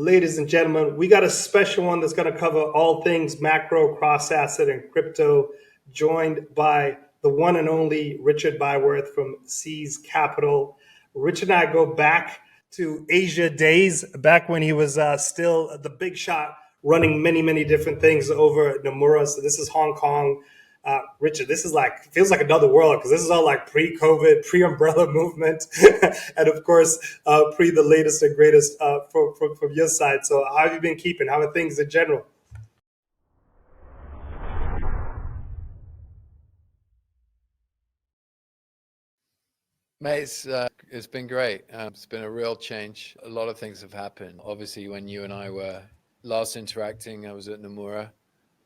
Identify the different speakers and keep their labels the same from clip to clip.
Speaker 1: Ladies and gentlemen, we got a special one that's going to cover all things macro, cross asset, and crypto, joined by the one and only Richard Byworth from SYZ Capital. Richard and I go back to Asia days, back when he was still the big shot, running many different things over at Nomura. So this is Hong Kong. Richard, this is feels like another world, because this is all like pre-COVID, pre-umbrella movement, and of course, pre the latest and greatest from your side. So how have you been keeping? How are things in general?
Speaker 2: Mate, it's been great. It's been a real change. A lot of things have happened. Obviously, when you and I were last interacting, I was at Nomura.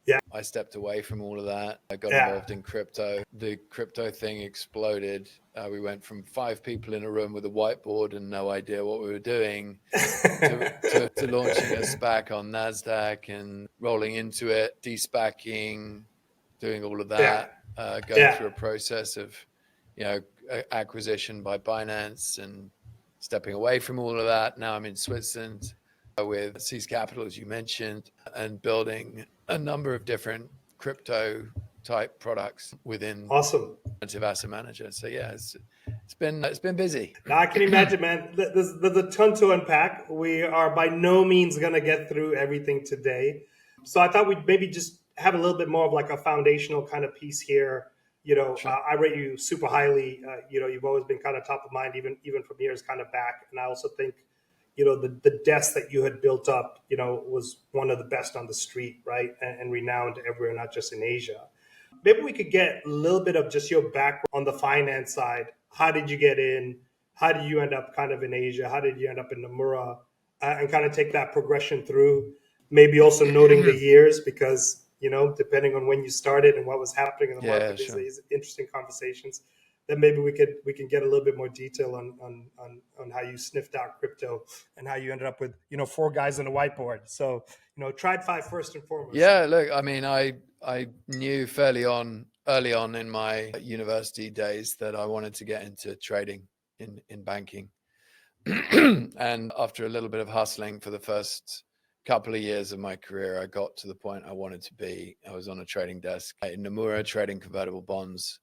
Speaker 1: Yeah.
Speaker 2: I stepped away from all of that. I got
Speaker 1: Yeah.
Speaker 2: involved in crypto. The crypto thing exploded. We went from 5 people in a room with a whiteboard and no idea what we were doing to launching a SPAC on Nasdaq and rolling into it, de-SPACing, doing all of that, going through a process of, acquisition by Binance and stepping away from all of that. Now I'm in Switzerland with SYZ Capital, as you mentioned, and building a number of different crypto type products within alternative asset manager. So yeah, it's been busy.
Speaker 1: Now I can imagine, man. There's a ton to unpack. We are by no means going to get through everything today. So I thought we'd maybe just have a little bit more of like a foundational kind of piece here. Sure. I rate you super highly. You've always been kind of top of mind, even from years kind of back. And I also think, the desk that you had built up, was one of the best on the street, right? And renowned everywhere, not just in Asia. Maybe we could get a little bit of just your background on the finance side. How did you get in? How did you end up kind of in Asia? How did you end up in Nomura? And kind of take that progression through, maybe also noting the years, because, depending on when you started and what was happening in the market,
Speaker 2: sure.
Speaker 1: these interesting conversations. Then maybe we can get a little bit more detail on how you sniffed out crypto and how you ended up with 4 guys on a whiteboard. So TradFi first and foremost.
Speaker 2: Yeah, look, I mean, I knew early on in my university days that I wanted to get into trading in banking, and after a little bit of hustling for the first couple of years of my career, I got to the point I wanted to be. I was on a trading desk in Nomura trading convertible bonds.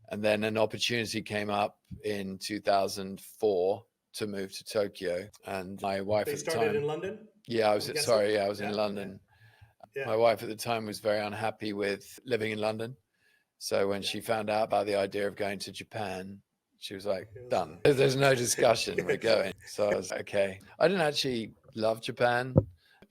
Speaker 2: And then an opportunity came up in 2004 to move to Tokyo. And my wife at the time...
Speaker 1: They started in London?
Speaker 2: Yeah, I was in London. Yeah. My wife at the time was very unhappy with living in London. So when she found out about the idea of going to Japan, she was like, done. There's no discussion, we're going. So I was like, okay. I didn't actually love Japan.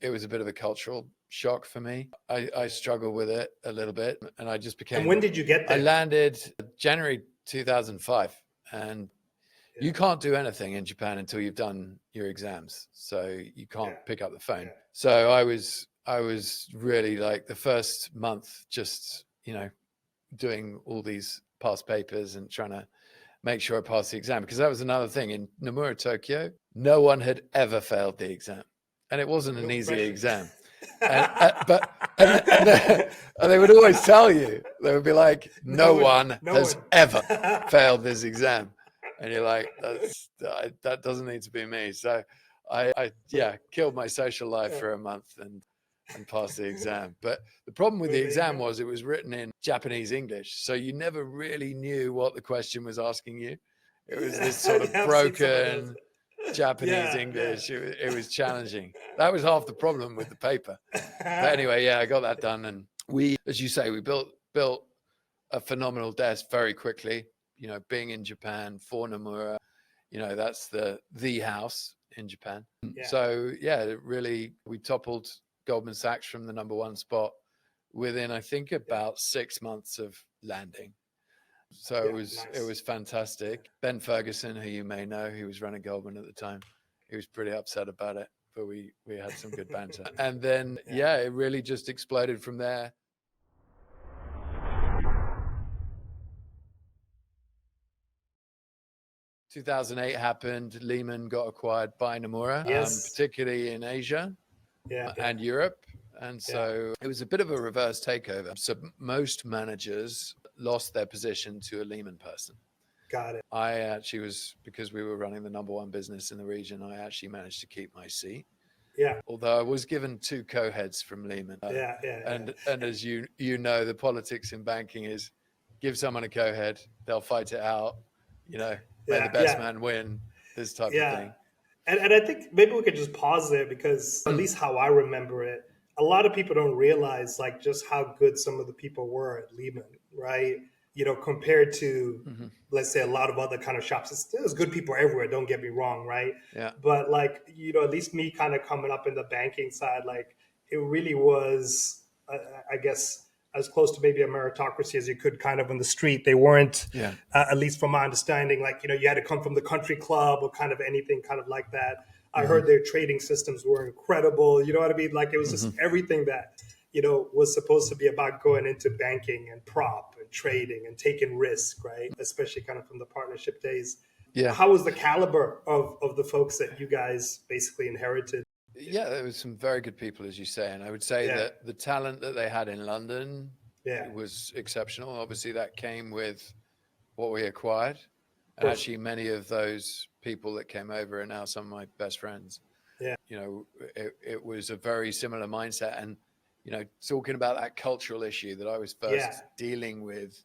Speaker 2: It was a bit of a cultural shock for me. I struggled with it a little bit, and I just became...
Speaker 1: And when did you get there?
Speaker 2: I landed January 2005, and you can't do anything in Japan until you've done your exams, so you can't pick up the phone. So I was really like the first month just doing all these past papers and trying to make sure I passed the exam, because that was another thing. In Nomura Tokyo, no one had ever failed the exam, and it wasn't an easy exam. But they would always tell you, they would be like, no one has ever failed this exam, and you're like, that doesn't need to be me. So I killed my social life for a month and passed the exam. But the problem with the exam was it was written in Japanese English, so you never really knew what the question was asking you. It was this sort of broken Japanese English. It was challenging. That was half the problem with the paper. But anyway, I got that done, and we, as you say, we built a phenomenal desk very quickly. Being in Japan for Nomura, that's the house in Japan. So really, we toppled Goldman Sachs from the number 1 spot within, I think, about 6 months of landing. So it was fantastic. Ben Ferguson, who you may know, who was running Goldman at the time, he was pretty upset about it, but we had some good banter. And then, it really just exploded from there. In 2008 happened. Lehman got acquired by Nomura, particularly in Asia and Europe. And so it was a bit of a reverse takeover. So most managers lost their position to a Lehman person.
Speaker 1: Got it.
Speaker 2: I actually was, because we were running the number 1 business in the region, I actually managed to keep my seat.
Speaker 1: Yeah.
Speaker 2: Although I was given 2 co-heads from Lehman. And as you know, the politics in banking is give someone a co-head, they'll fight it out, may the best man win, this type of thing.
Speaker 1: And I think maybe we could just pause there, because at least how I remember it, a lot of people don't realize like just how good some of the people were at Lehman, right? Compared to, let's say, a lot of other kind of shops. There's good people everywhere, don't get me wrong, right?
Speaker 2: Yeah.
Speaker 1: But like, at least me kind of coming up in the banking side, like it really was, I guess, as close to maybe a meritocracy as you could kind of on the street. They weren't, at least from my understanding, like, you had to come from the country club or kind of anything kind of like that. I heard their trading systems were incredible. You know what I mean? Like it was just everything that, was supposed to be about going into banking and prop and trading and taking risk, right? Especially kind of from the partnership days.
Speaker 2: Yeah.
Speaker 1: How was the caliber of the folks that you guys basically inherited?
Speaker 2: Yeah, there was some very good people, as you say. And I would say that the talent that they had in London was exceptional. Obviously, that came with what we acquired. And actually, many of those people that came over are now some of my best friends.
Speaker 1: Yeah.
Speaker 2: It was a very similar mindset. And, talking about that cultural issue that I was first dealing with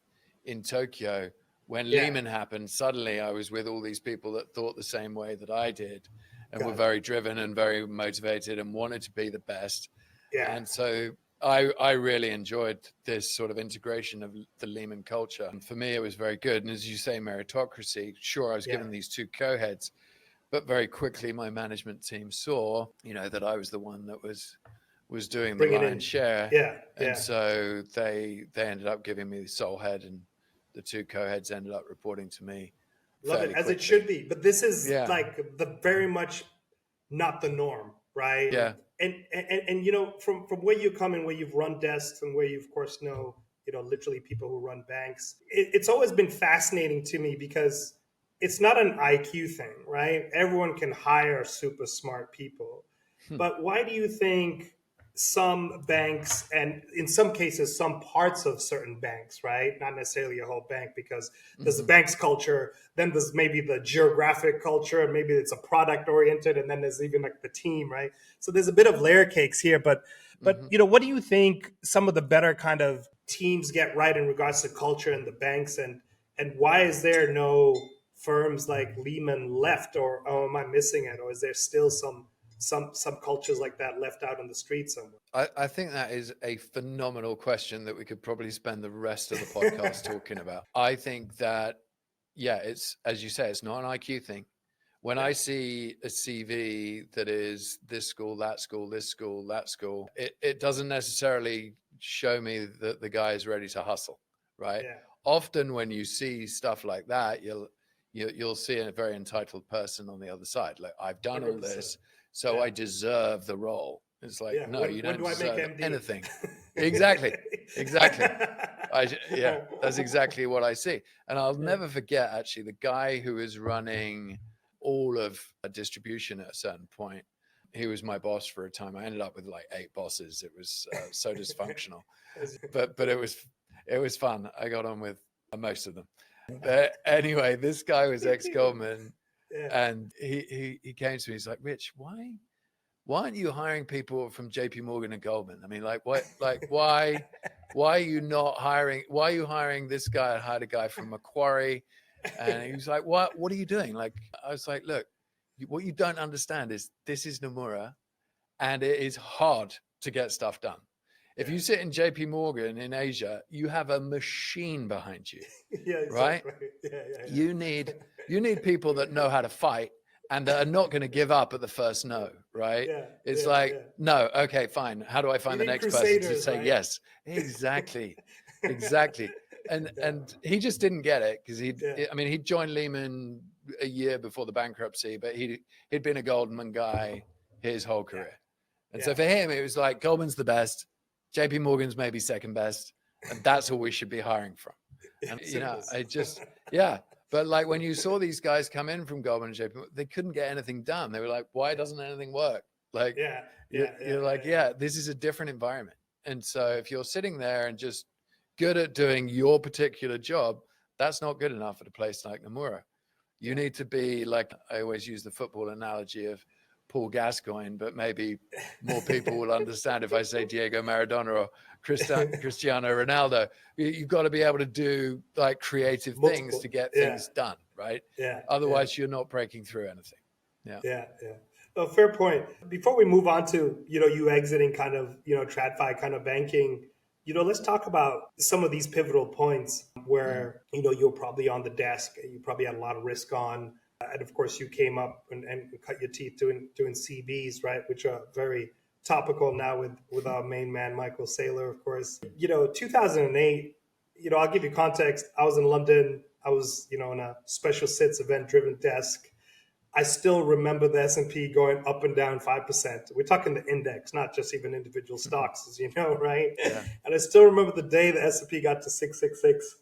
Speaker 2: in Tokyo, when Lehman happened, suddenly I was with all these people that thought the same way that I did. And were very driven and very motivated and wanted to be the best. Yeah. And so I really enjoyed this sort of integration of the Lehman culture. And for me, it was very good. And as you say, meritocracy, sure, I was given these 2 co-heads, but very quickly my management team saw, that I was the one that was doing the lion's share. And so they ended up giving me the sole head, and the 2 co-heads ended up reporting to me.
Speaker 1: Love it, as it should be. But this is like the very much not the norm, right?
Speaker 2: Yeah.
Speaker 1: And from where you come and where you've run desks and where you of course know, literally people who run banks, it's always been fascinating to me, because it's not an IQ thing, right? Everyone can hire super smart people. But why do you think some banks, and in some cases some parts of certain banks, right, not necessarily a whole bank, because there's the bank's culture, then there's maybe the geographic culture, and maybe it's a product oriented, and then there's even like the team, right? So there's a bit of layer cakes here. But what do you think some of the better kind of teams get right in regards to culture in the banks, and why is there no firms like Lehman left, or am I missing it, or is there still some cultures like that left out on the street somewhere?
Speaker 2: I think that is a phenomenal question that we could probably spend the rest of the podcast talking about. I think that, it's, as you say, it's not an IQ thing. When I see a CV that is this school, that school, this school, that school, it doesn't necessarily show me that the guy is ready to hustle, right? Yeah. Often when you see stuff like that, you'll see a very entitled person on the other side. Like, I've done 100%. All this, so I deserve the role. It's like, no, you don't deserve anything. Exactly. That's exactly what I see. And I'll never forget, actually, the guy who was running all of a distribution at a certain point. He was my boss for a time. I ended up with like 8 bosses. It was so dysfunctional, but it was fun. I got on with most of them. But anyway, this guy was ex-Goldman, and he came to me. He's like, Rich, why aren't you hiring people from JP Morgan and Goldman? I mean, why are you not hiring? Why are you hiring this guy? I hired a guy from Macquarie. And he was like, what are you doing? Like, I was like, look, what you don't understand is this is Nomura, and it is hard to get stuff done. If you sit in JP Morgan in Asia, you have a machine behind you, right? You need people that know how to fight and that are not going to give up at the first no, right? It's no, okay, fine. How do I find the next person to say yes? Exactly. And he just didn't get it, because he'd joined Lehman a year before the bankruptcy, but he'd been a Goldman guy his whole career. And so for him, it was like, Goldman's the best, JP Morgan's maybe second best, and that's all we should be hiring from. And, but like when you saw these guys come in from Goldman and JP Morgan, they couldn't get anything done. They were like, why doesn't anything work? Like, this is a different environment. And so if you're sitting there and just good at doing your particular job, that's not good enough at a place like Nomura. You need to be, like, I always use the football analogy of Paul Gascoigne, but maybe more people will understand if I say Diego Maradona or Cristiano Ronaldo. You've got to be able to do like creative things to get things done, right? Otherwise, you're not breaking through anything.
Speaker 1: Yeah. Oh, fair point. Before we move on to, you exiting kind of, TradFi kind of banking, let's talk about some of these pivotal points where, you're probably on the desk, you probably had a lot of risk on. And of course, you came up and cut your teeth doing CBs, right? Which are very topical now with our main man, Michael Saylor, of course. 2008, I'll give you context. I was in London. I was, on a special sits event-driven desk. I still remember the S&P going up and down 5%. We're talking the index, not just even individual stocks, as you know, right?
Speaker 2: Yeah.
Speaker 1: And I still remember the day the S&P got to 666.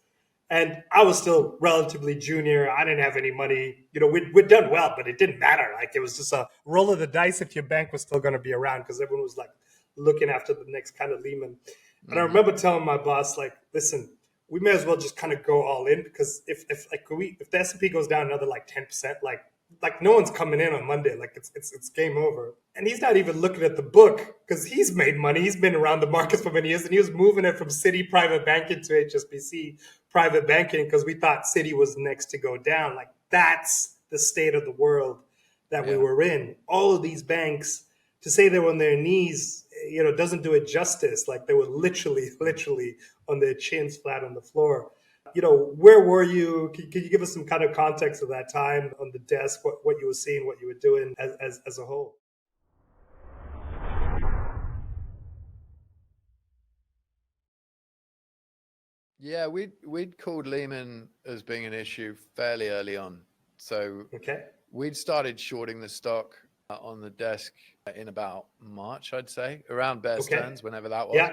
Speaker 1: And I was still relatively junior. I didn't have any money. We'd done well, but it didn't matter. Like, it was just a roll of the dice if your bank was still going to be around, because everyone was like looking after the next kind of Lehman. And I remember telling my boss, like, listen, we may as well just kind of go all in, because if the S&P goes down another like 10%, like no one's coming in on Monday. Like it's game over. And he's not even looking at the book, because he's made money. He's been around the markets for many years, and he was moving it from Citi private banking to HSBC private banking, because we thought Citi was next to go down. Like, that's the state of the world that we were in. All of these banks, to say they were on their knees, doesn't do it justice. Like, they were literally on their chins flat on the floor. Where were you? Can you give us some kind of context of that time on the desk, what you were seeing, what you were doing as a whole?
Speaker 2: Yeah, we'd called Lehman as being an issue fairly early on. So we'd started shorting the stock on the desk in about March, I'd say, around Bear Stearns, whenever that was.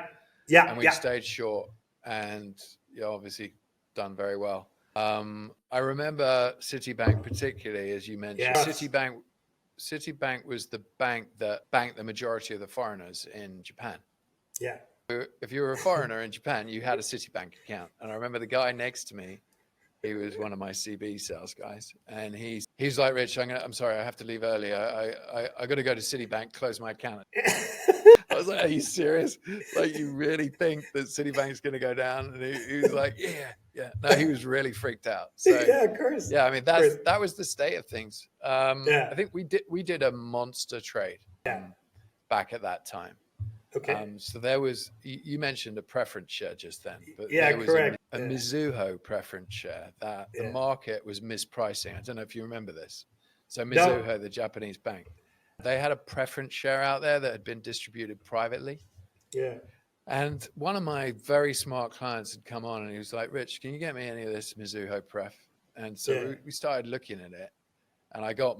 Speaker 2: And we stayed short, and obviously done very well. I remember Citibank particularly, as you mentioned. Citibank was the bank that banked the majority of the foreigners in Japan.
Speaker 1: Yeah.
Speaker 2: If you were a foreigner in Japan, you had a Citibank account. And I remember the guy next to me, he was one of my CB sales guys, and he's like, Rich, I'm sorry, I have to leave early. I got to go to Citibank, close my account. I was like, are you serious? Like, you really think that Citibank's going to go down? And he was like, yeah. No, he was really freaked out. So
Speaker 1: yeah, of course.
Speaker 2: Yeah, I mean, that was the state of things. I think we did a monster trade back at that time. So there was, you mentioned a preference share just then, but there was a Mizuho preference share that the market was mispricing. I don't know if you remember this. So Mizuho, the Japanese bank, they had a preference share out there that had been distributed privately.
Speaker 1: Yeah.
Speaker 2: And one of my very smart clients had come on and he was like, Rich, can you get me any of this Mizuho pref? And so we started looking at it, and I got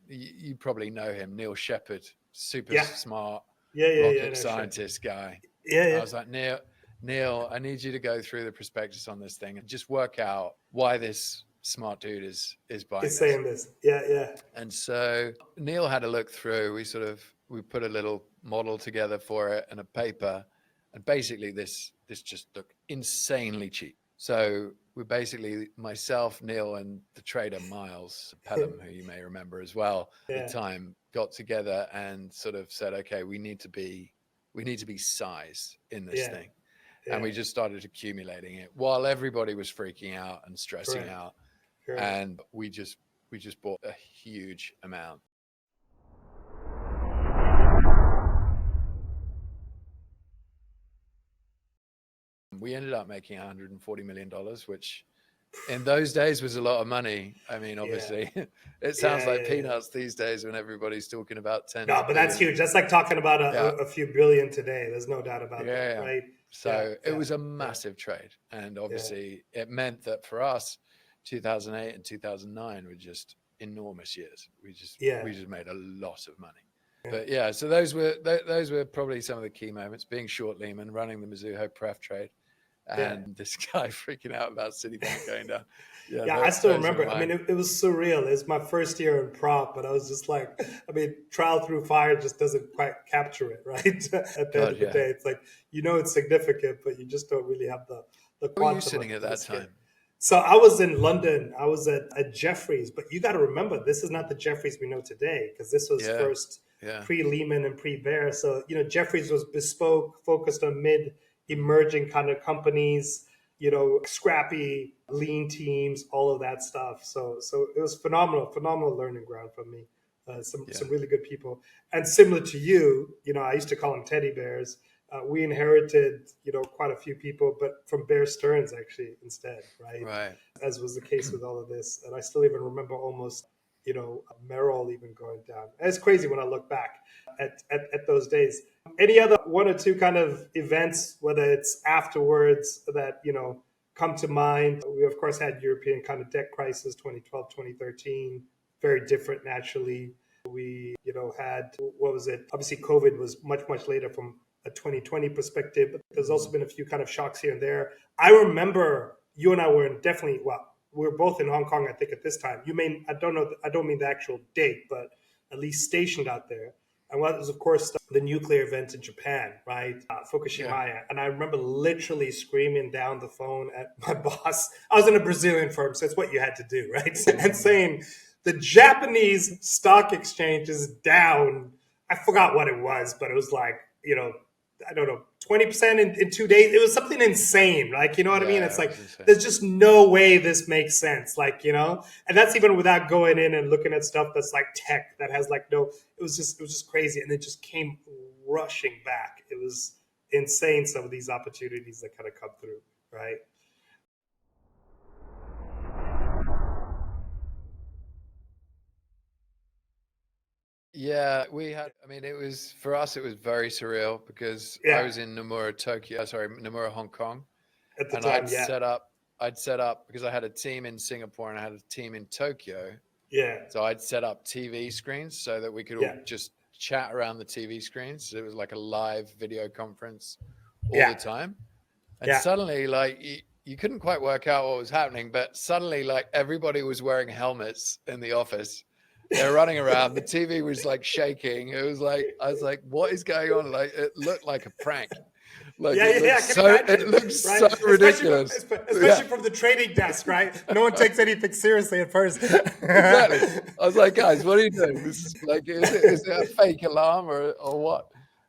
Speaker 2: you probably know him, Neil Shepard, super smart rocket scientist guy. I was like, Neil, I need you to go through the prospectus on this thing and just work out why this smart dude is buying this.
Speaker 1: Saying this. Yeah.
Speaker 2: And so Neil had a look through. We put a little model together for it and a paper, and basically this just looked insanely cheap. So we basically, myself, Neil, and the trader Miles Pelham, who you may remember as well at the time, got together and sort of said, okay, we need to be sized in this thing. And we just started accumulating it while everybody was freaking out and stressing out. And we just bought a huge amount. We ended up making $140 million, which in those days was a lot of money. I mean, obviously, it sounds like peanuts these days when everybody's talking about 10.
Speaker 1: No, but that's huge. That's like talking about a few billion today. There's no doubt about that, right?
Speaker 2: So it was a massive trade. And obviously, it meant that for us, 2008 and 2009 were just enormous years. We just made a lot of money. But so those were probably some of the key moments: being short Lehman, running the Mizuho pref trade, and this guy freaking out about Citibank going down.
Speaker 1: I still remember. I mean, it was surreal. It's my first year in prop, but I was just like, I mean, trial through fire just doesn't quite capture it, right? At the end of the day, it's like, it's significant, but you just don't really have the quantum.
Speaker 2: Where were you sitting at that time?
Speaker 1: So I was in London. I was at Jeffries, but you got to remember, this is not the Jeffries we know today, because this was
Speaker 2: Yeah.
Speaker 1: first
Speaker 2: Yeah.
Speaker 1: pre-Lehman and pre-Bear. So, Jeffries was bespoke, focused on mid-emerging kind of companies, scrappy, lean teams, all of that stuff. So it was phenomenal learning ground for me. Some really good people. And similar to you, I used to call them teddy bears. We inherited, quite a few people, but from Bear Stearns actually instead, right?
Speaker 2: Right.
Speaker 1: As was the case with all of this. And I still even remember almost, Merrill even going down. And it's crazy when I look back at those days. Any other one or two kind of events, whether it's afterwards that, come to mind? We, of course, had European kind of debt crisis, 2012, 2013, very different naturally. We, had, what was it? Obviously, COVID was much later from a 2020 perspective, but there's also been a few kind of shocks here and there. I remember you and I were definitely, well, we were both in Hong Kong, I think, at this time. I don't mean the actual date, but at least stationed out there. And what was, of course, the nuclear event in Japan, right? Fukushima. Yeah. And I remember literally screaming down the phone at my boss. I was in a Brazilian firm, so it's what you had to do, right? And saying, the Japanese stock exchange is down. I forgot what it was, but it was like, I don't know, 20% in 2 days. It was something insane. Like, you know what I mean? It's like, there's just no way this makes sense. Like, and that's even without going in and looking at stuff that's like tech that has like it was just crazy. And it just came rushing back. It was insane. Some of these opportunities that kind of come through, right?
Speaker 2: Yeah, it was, for us, it was very surreal because I was in Nomura, Hong Kong.
Speaker 1: At the
Speaker 2: and
Speaker 1: time,
Speaker 2: I'd set up because I had a team in Singapore and I had a team in Tokyo.
Speaker 1: Yeah.
Speaker 2: So I'd set up TV screens so that we could all just chat around the TV screens. So it was like a live video conference all the time. And suddenly, like, you couldn't quite work out what was happening, but suddenly, like, everybody was wearing helmets in the office. They're running around. The TV was like shaking. It was like, I was like, what is going on? Like, it looked like a prank. Like, it looks so ridiculous.
Speaker 1: Especially from the trading desk, right? No one takes anything seriously at first.
Speaker 2: Exactly. I was like, guys, what are you doing? This is like, is it a fake alarm or what?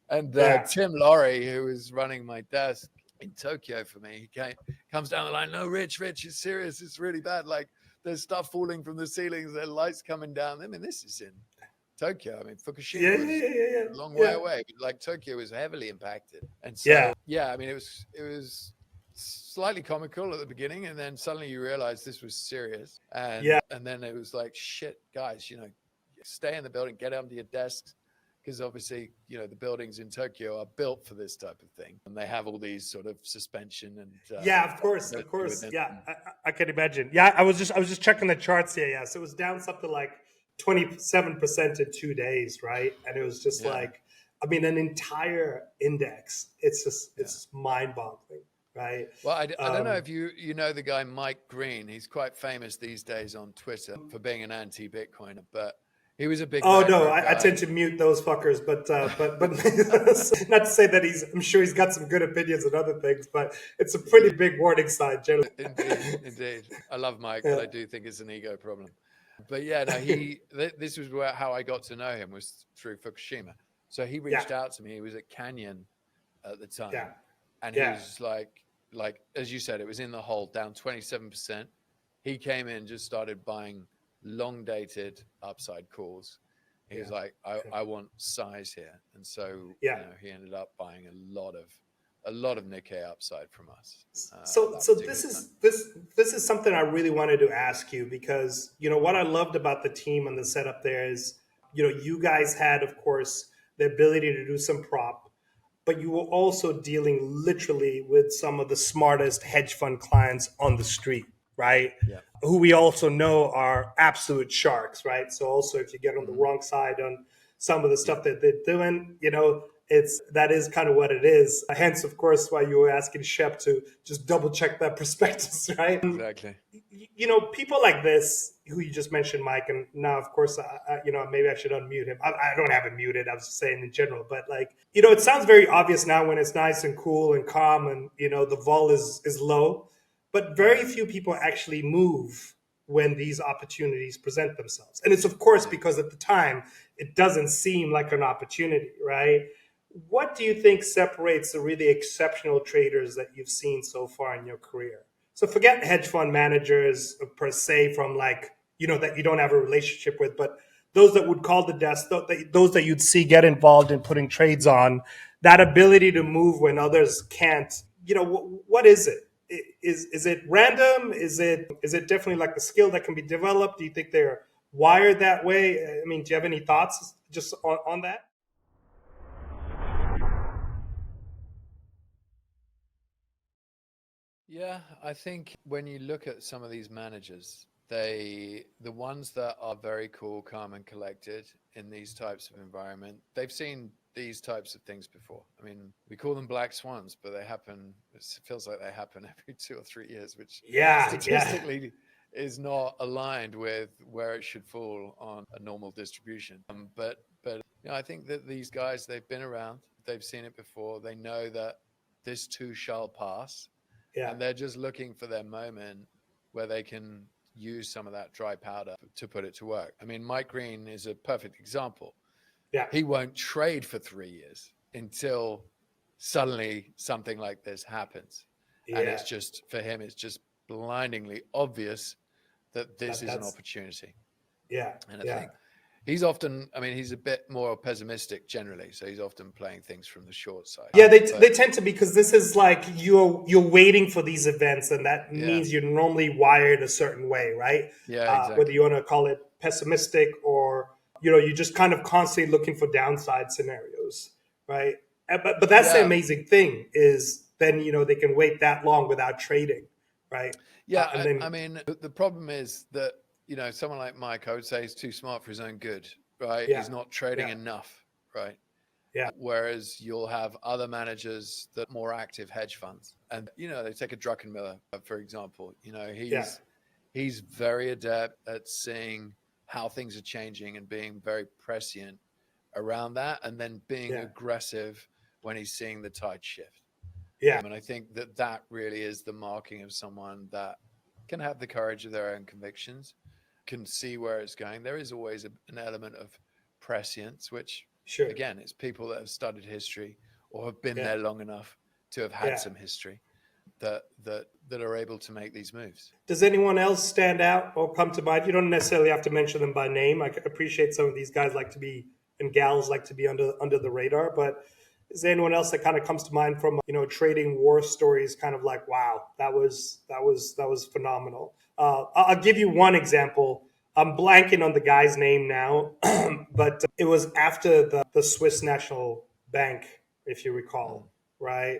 Speaker 2: And Tim Laurie, who was running my desk in Tokyo for me, he comes down the line. No, Rich, it's serious. It's really bad. Like, there's stuff falling from the ceilings. There's lights coming down. I mean, this is in Tokyo. I mean, Fukushima was a long way away. But like, Tokyo was heavily impacted. And so, I mean, it was slightly comical at the beginning. And then suddenly you realize this was serious. And then it was like, shit, guys, stay in the building, get under your desks. Because obviously, the buildings in Tokyo are built for this type of thing, and they have all these sort of suspension and
Speaker 1: of course, yeah, I can imagine. Yeah, I was just checking the charts here. Yeah, so it was down something like 27% in 2 days, right? And it was just like, I mean, an entire index. It's mind-boggling, right?
Speaker 2: Well, I don't know if you know the guy Mike Green. He's quite famous these days on Twitter for being an anti-Bitcoiner, but he was a big.
Speaker 1: Oh no, I tend to mute those fuckers, but not to say that I'm sure he's got some good opinions and other things, but it's a pretty big warning sign generally.
Speaker 2: Indeed. I love Mike, but I do think it's an ego problem. But this was how I got to know him, was through Fukushima. So he reached out to me. He was at Canyon at the time, and he was like as you said, it was in the hole, down 27%. He came in, just started buying long dated upside calls. He was like, I want size here. And so he ended up buying a lot of Nikkei upside from us.
Speaker 1: So this is something I really wanted to ask you, because what I loved about the team and the setup there is, you guys had, of course, the ability to do some prop, but you were also dealing literally with some of the smartest hedge fund clients on the street, right?
Speaker 2: Yeah.
Speaker 1: Who we also know are absolute sharks, right? So also, if you get on the wrong side on some of the stuff that they're doing, that is kind of what it is. Hence, of course, why you were asking Shep to just double check that prospectus, right?
Speaker 2: Exactly.
Speaker 1: People like this who you just mentioned, Mike, and now, of course, maybe I should unmute him. I don't have him muted. I was just saying in general, but it sounds very obvious now when it's nice and cool and calm, and the vol is low. but very few people actually move when these opportunities present themselves. And it's of course because at the time it doesn't seem like an opportunity, right? What do you think separates the really exceptional traders that you've seen so far in your career? So forget hedge fund managers per se from like, that you don't have a relationship with, but those that would call the desk, those that you'd see get involved in putting trades on, that ability to move when others can't, what is it? Is it random? Is it definitely like a skill that can be developed? Do you think they're wired that way? I mean, do you have any thoughts just on that?
Speaker 2: Yeah, I think when you look at some of these managers, the ones that are very cool, calm, and collected in these types of environment, they've seen these types of things before. I mean, we call them black swans, but they happen. It feels like they happen every 2 or 3 years, which statistically is not aligned with where it should fall on a normal distribution. But I think that these guys, they've been around, they've seen it before, they know that this too shall pass.
Speaker 1: Yeah.
Speaker 2: And they're just looking for their moment where they can use some of that dry powder to put it to work. I mean, Mike Green is a perfect example.
Speaker 1: Yeah.
Speaker 2: He won't trade for 3 years until suddenly something like this happens.
Speaker 1: Yeah.
Speaker 2: And it's just, for him, it's just blindingly obvious that this is an opportunity.
Speaker 1: Yeah.
Speaker 2: And I think he's often, I mean, he's a bit more pessimistic generally, so he's often playing things from the short side.
Speaker 1: Yeah, they tend to, because this is like you're waiting for these events, and that means you're normally wired a certain way, right?
Speaker 2: Yeah, exactly.
Speaker 1: Whether you want to call it pessimistic or you're just kind of constantly looking for downside scenarios, right? But that's the amazing thing is then they can wait that long without trading, right?
Speaker 2: Yeah, and then I mean the problem is that someone like Mike, I would say, is too smart for his own good, right?
Speaker 1: Yeah.
Speaker 2: He's not trading enough, right?
Speaker 1: Yeah.
Speaker 2: Whereas you'll have other managers that are more active hedge funds, and they take a Druckenmiller, for example. He's very adept at seeing how things are changing and being very prescient around that, and then being aggressive when he's seeing the tide shift.
Speaker 1: Yeah.
Speaker 2: And I think that really is the marking of someone that can have the courage of their own convictions, can see where it's going. There is always an element of prescience, which again, it's people that have studied history or have been there long enough to have had some history that are able to make these moves.
Speaker 1: Does anyone else stand out or come to mind? You don't necessarily have to mention them by name. I appreciate some of these guys like to be, and gals like to be under the radar, but is there anyone else that kind of comes to mind from trading war stories? Kind of like, wow, that was phenomenal. I'll give you one example. I'm blanking on the guy's name now, but it was after the Swiss National Bank, if you recall, right?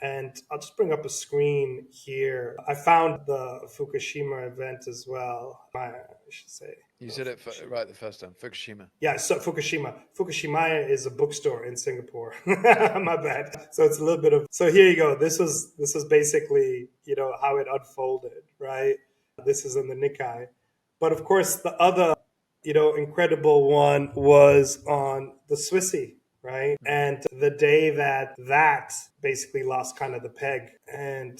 Speaker 1: And I'll just bring up a screen here. I found the Fukushima event as well. I should say.
Speaker 2: You said it right the first time. Fukushima.
Speaker 1: Yeah, so Fukushima. Fukushima is a bookstore in Singapore. My bad. So it's a little bit of. So here you go. This is basically how it unfolded, right? This is in the Nikkei, but of course the other incredible one was on the Swissy. Right. And the day that basically lost kind of the peg, and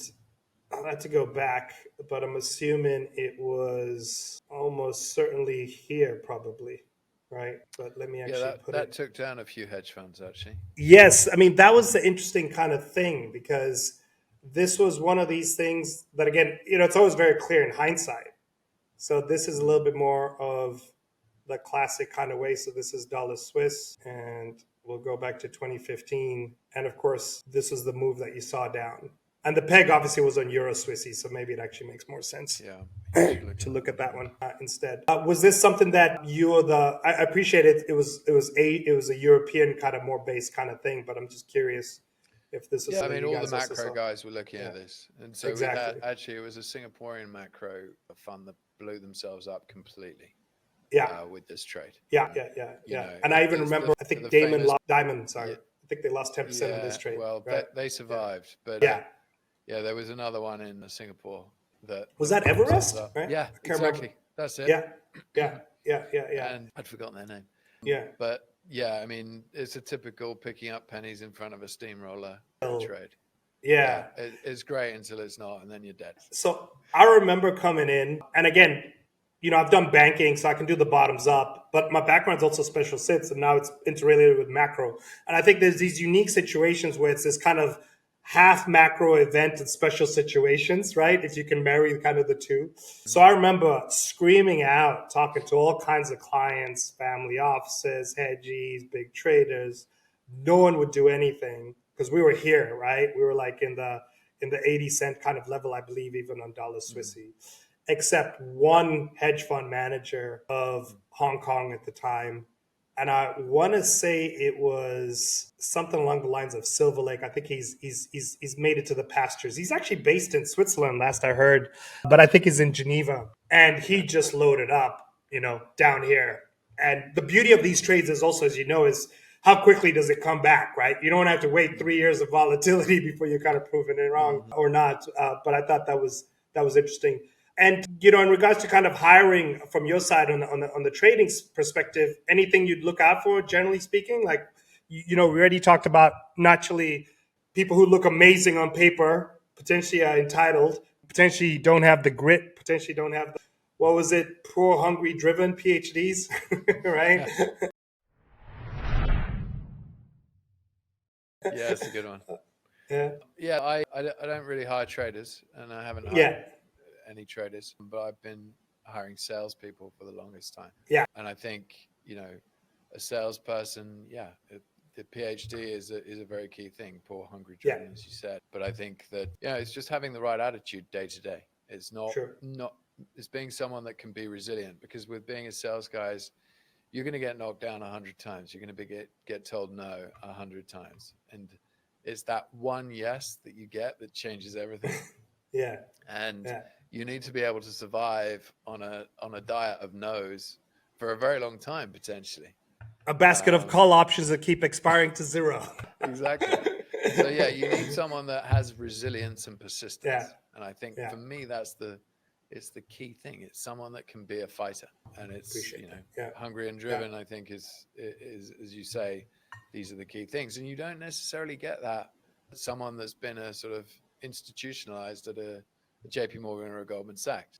Speaker 1: I'll have to go back, but I'm assuming it was almost certainly here, probably. Right. But let me actually put it.
Speaker 2: That took down a few hedge funds, actually.
Speaker 1: Yes. I mean, that was the interesting kind of thing, because this was one of these things that, again, it's always very clear in hindsight. So this is a little bit more of the classic kind of way. So this is dollar Swiss, and we'll go back to 2015. And of course, this was the move that you saw down. And the peg obviously was on Euro Swissy, so maybe it actually makes more sense to look at that one instead. Was this something that I appreciate it. It was a European kind of more base kind of thing, but I'm just curious if this is.
Speaker 2: Yeah, I mean, all the macro guys were looking at this, and so
Speaker 1: exactly.
Speaker 2: Actually, it was a Singaporean macro fund that blew themselves up completely. With this trade.
Speaker 1: Yeah. And I even remember, I think Diamond, sorry. I think they lost 10% in this trade.
Speaker 2: Well,
Speaker 1: right?
Speaker 2: they survived, but there was another one in Singapore
Speaker 1: was that Everest, right?
Speaker 2: Yeah, exactly. That's it.
Speaker 1: Yeah.
Speaker 2: And I'd forgotten their name.
Speaker 1: Yeah.
Speaker 2: But I mean, it's a typical picking up pennies in front of a steamroller trade.
Speaker 1: Yeah.
Speaker 2: It's great until it's not, and then you're dead.
Speaker 1: So I remember coming in, and again, I've done banking, so I can do the bottoms up, but my background's also special sits, and now it's interrelated with macro. And I think there's these unique situations where it's this kind of half macro event and special situations, right? If you can marry kind of the two. So I remember screaming out, talking to all kinds of clients, family offices, hedgies, big traders. No one would do anything because we were here, right? We were like in the 80 cent kind of level, I believe, even on dollar Swissy, except one hedge fund manager of Hong Kong at the time. And I want to say it was something along the lines of Silver Lake. I think he's made it to the pastures. He's actually based in Switzerland, last I heard, but I think he's in Geneva. And he just loaded up, down here. And the beauty of these trades is also, as you know, is how quickly does it come back, right? You don't have to wait 3 years of volatility before you're kind of proving it wrong or not. But I thought that was interesting. And in regards to kind of hiring from your side on the trading perspective, anything you'd look out for, generally speaking, like we already talked about naturally people who look amazing on paper, potentially are entitled, potentially don't have the grit, potentially don't have the, what was it, poor, hungry, driven PhDs, right?
Speaker 2: Yeah, it's a good one. Yeah, I don't really hire traders, and I haven't hired any traders, but I've been hiring salespeople for the longest time.
Speaker 1: Yeah.
Speaker 2: And I think, a salesperson, the PhD is a very key thing, poor, hungry, driven, as you said. But I think that, it's just having the right attitude day to day. It's not, it's being someone that can be resilient, because with being a sales guy, you're going to get knocked down 100 times. You're going to get told no 100 times. And it's that one yes that you get that changes everything. You need to be able to survive on a diet of no's for a very long time, potentially.
Speaker 1: A basket of call options that keep expiring to zero.
Speaker 2: Exactly. So you need someone that has resilience and persistence. And I think for me, it's the key thing. It's someone that can be a fighter, and it's hungry and driven. I think is as you say, these are the key things, and you don't necessarily get that someone that's been a sort of institutionalized at a JP Morgan or a Goldman Sachs.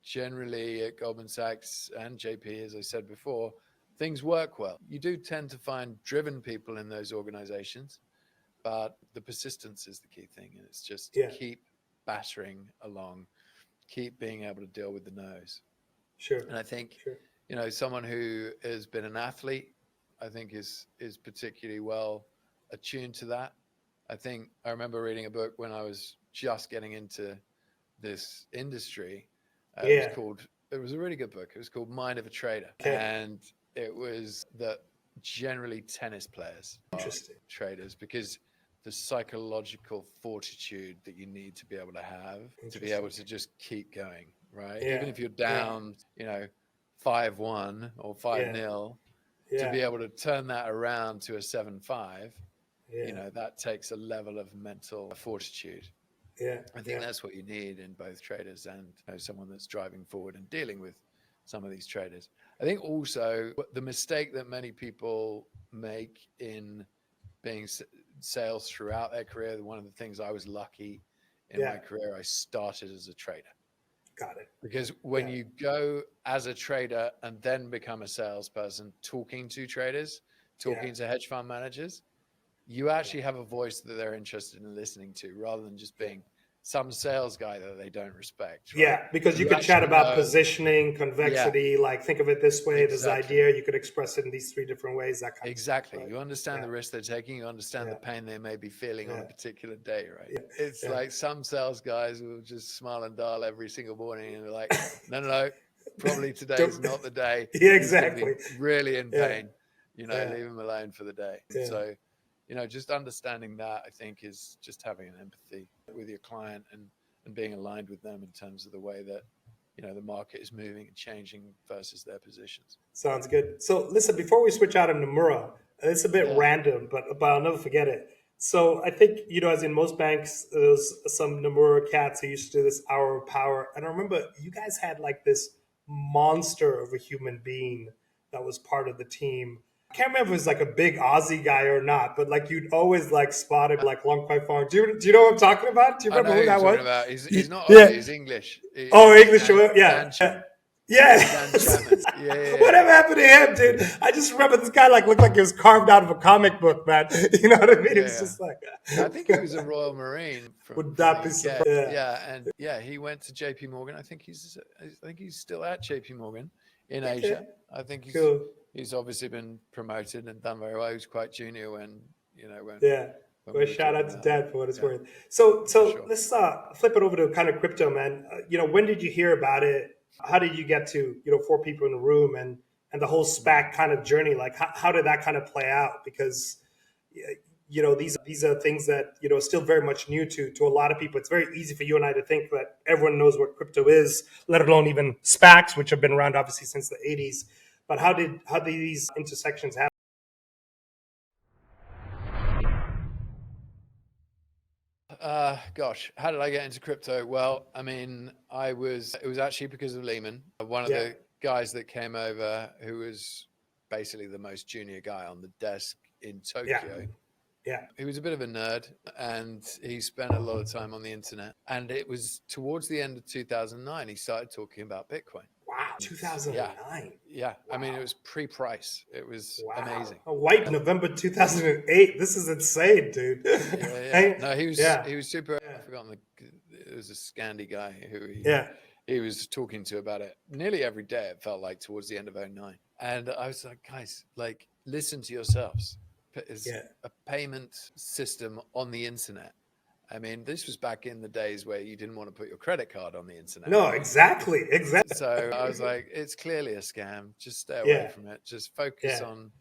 Speaker 2: Generally at Goldman Sachs and JP, as I said before, things work well. You do tend to find driven people in those organizations, but the persistence is the key thing, and it's just keep battering along. Keep being able to deal with the no's.
Speaker 1: Sure.
Speaker 2: And I think, someone who has been an athlete, I think is particularly well attuned to that. I remember reading a book when I was just getting into this industry. It was a really good book. It was called Mind of a Trader. And it was that generally tennis players are traders, because the psychological fortitude that you need to be able to have to be able to just keep going, right? Even if you're down, 5-1 or 5-0, to be able to turn that around to a 7-5, that takes a level of mental fortitude. I think that's what you need in both traders and someone that's driving forward and dealing with some of these traders. I think also the mistake that many people make in being sales throughout their career, one of the things I was lucky in my career, I started as a trader.
Speaker 1: Got it.
Speaker 2: Because when you go as a trader and then become a salesperson, talking to traders, talking to hedge fund managers, you actually have a voice that they're interested in listening to, rather than just being some sales guy that they don't respect. Right?
Speaker 1: Yeah, because you could chat about positioning, convexity, like think of it this way, this idea, you could express it in these 3 different ways, that kind of stuff. Right?
Speaker 2: You understand the risk they're taking, you understand the pain they may be feeling on a particular day, right? It's like some sales guys will just smile and dial every single morning, and they're like, no, probably today's not the day.
Speaker 1: Exactly.
Speaker 2: He's really in pain, leave him alone for the day. So, just understanding that, I think, is just having an empathy with your client and being aligned with them in terms of the way that, the market is moving and changing versus their positions.
Speaker 1: Sounds good. So listen, before we switch out of Nomura, it's a bit random, but I'll never forget it. So I think, as in most banks, there's some Nomura cats who used to do this hour of power. And I remember you guys had like this monster of a human being that was part of the team. I can't remember if it was like a big Aussie guy or not, but like you'd always like spot him like long quite far. Do you know what I'm talking about? Do you
Speaker 2: I know
Speaker 1: remember
Speaker 2: who
Speaker 1: who
Speaker 2: you're
Speaker 1: that
Speaker 2: talking
Speaker 1: was?
Speaker 2: about. He's not Aussie.
Speaker 1: Yeah.
Speaker 2: He's English.
Speaker 1: Oh, English.
Speaker 2: Dan
Speaker 1: Yeah.
Speaker 2: Chapman.
Speaker 1: Yeah.
Speaker 2: Dan Chapman. Yeah.
Speaker 1: Whatever happened to him, dude? I just remember this guy like looked like he was carved out of a comic book, man. You know what I mean? It was
Speaker 2: Yeah.
Speaker 1: just like.
Speaker 2: I think he was a Royal Marine from
Speaker 1: Would
Speaker 2: the
Speaker 1: not be
Speaker 2: UK.
Speaker 1: surprised. Yeah.
Speaker 2: Yeah, and yeah, he went to JP Morgan. I think he's still at JP Morgan in
Speaker 1: Okay.
Speaker 2: Asia. I think
Speaker 1: Cool.
Speaker 2: he's obviously been promoted and done very well. He was quite junior when
Speaker 1: Yeah.
Speaker 2: when
Speaker 1: Well,
Speaker 2: we were
Speaker 1: shout out
Speaker 2: talking
Speaker 1: to
Speaker 2: about
Speaker 1: Dad
Speaker 2: that.
Speaker 1: for what it's
Speaker 2: Yeah,
Speaker 1: worth. So
Speaker 2: sure.
Speaker 1: let's flip it over to kind of crypto, man. When did you hear about it? How did you get to four people in a room and the whole SPAC kind of journey? Like how did that kind of play out? Because these are things that still very much new to a lot of people. It's very easy for you and I to think that everyone knows what crypto is, let alone even SPACs, which have been around obviously since the 80s. But how did these intersections happen?
Speaker 2: Gosh, how did I get into crypto? Well, I mean, it was actually because of Lehman. One of the guys that came over, who was basically the most junior guy on the desk in Tokyo.
Speaker 1: Yeah.
Speaker 2: He was a bit of a nerd and he spent a lot of time on the internet. And it was towards the end of 2009, he started talking about Bitcoin.
Speaker 1: Wow, 2009.
Speaker 2: Yeah. Wow. I mean, it was pre-price. It was amazing.
Speaker 1: November 2008. This is insane, dude.
Speaker 2: Yeah. No, he was super. I've forgotten it was a Scandi guy who he was talking to about it nearly every day. It felt like towards the end of 2009. And I was like, guys, like, listen to yourselves. Is a payment system on the internet. I mean, this was back in the days where you didn't want to put your credit card on the internet.
Speaker 1: No, exactly.
Speaker 2: So I was like, it's clearly a scam. Just stay away from it. Just focus on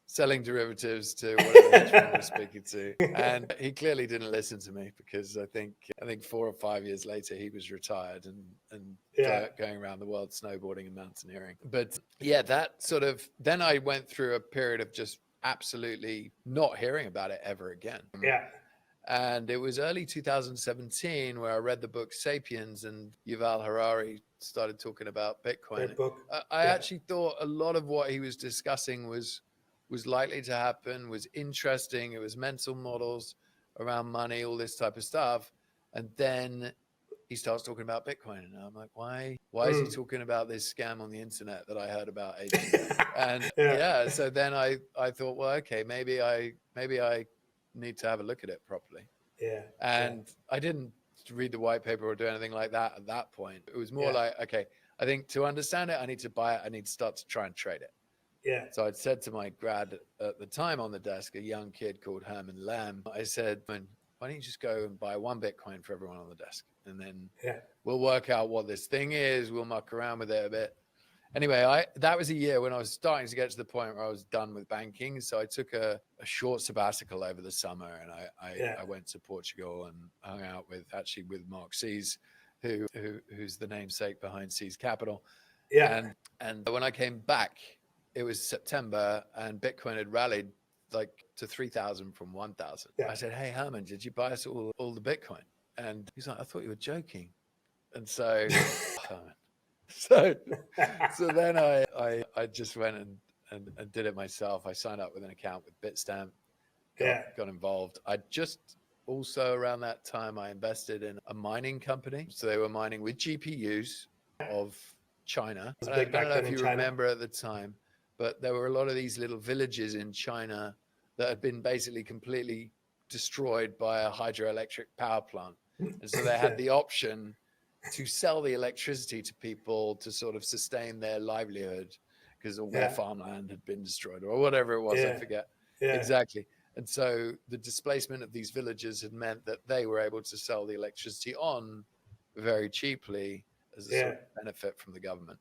Speaker 2: selling derivatives to whatever hedge fund we're speaking to. And he clearly didn't listen to me because I think 4 or 5 years later he was retired and going around the world snowboarding and mountaineering. But yeah, that sort of then I went through a period of just absolutely not hearing about it ever again. And it was early 2017 where I read the book Sapiens and Yuval Harari started talking about Bitcoin.
Speaker 1: Great book.
Speaker 2: I actually thought a lot of what he was discussing was likely to happen, was interesting. It was mental models around money, all this type of stuff. And then he starts talking about Bitcoin, and I'm like, why is he talking about this scam on the internet that I heard about ages ago? And so then I thought, well, okay, maybe I need to have a look at it properly. And I didn't read the white paper or do anything like that at that point. It was more like, okay, I think to understand it, I need to buy it. I need to start to try and trade it. So I'd said to my grad at the time on the desk, a young kid called Herman Lamb, I said, why don't you just go and buy 1 Bitcoin for everyone on the desk? And then we'll work out what this thing is. We'll muck around with it a bit. Anyway, that was a year when I was starting to get to the point where I was done with banking. So I took a short sabbatical over the summer, and I went to Portugal and hung out with Mark SYZ, who's the namesake behind SYZ Capital. And when I came back, it was September, and Bitcoin had rallied like to 3,000 from 1,000. I said, hey, Herman, did you buy us all the Bitcoin? And he's like, I thought you were joking. And so, so then I just went and did it myself. I signed up with an account with Bitstamp, got involved. I just also around that time, I invested in a mining company. So they were mining with GPUs of China. I don't know if you remember at the time, but there were a lot of these little villages in China that had been basically completely destroyed by a hydroelectric power plant. And so they had the option to sell the electricity to people to sort of sustain their livelihood because all their farmland had been destroyed or whatever it was. I forget exactly. And so the displacement of these villages had meant that they were able to sell the electricity on very cheaply as a sort of benefit from the government.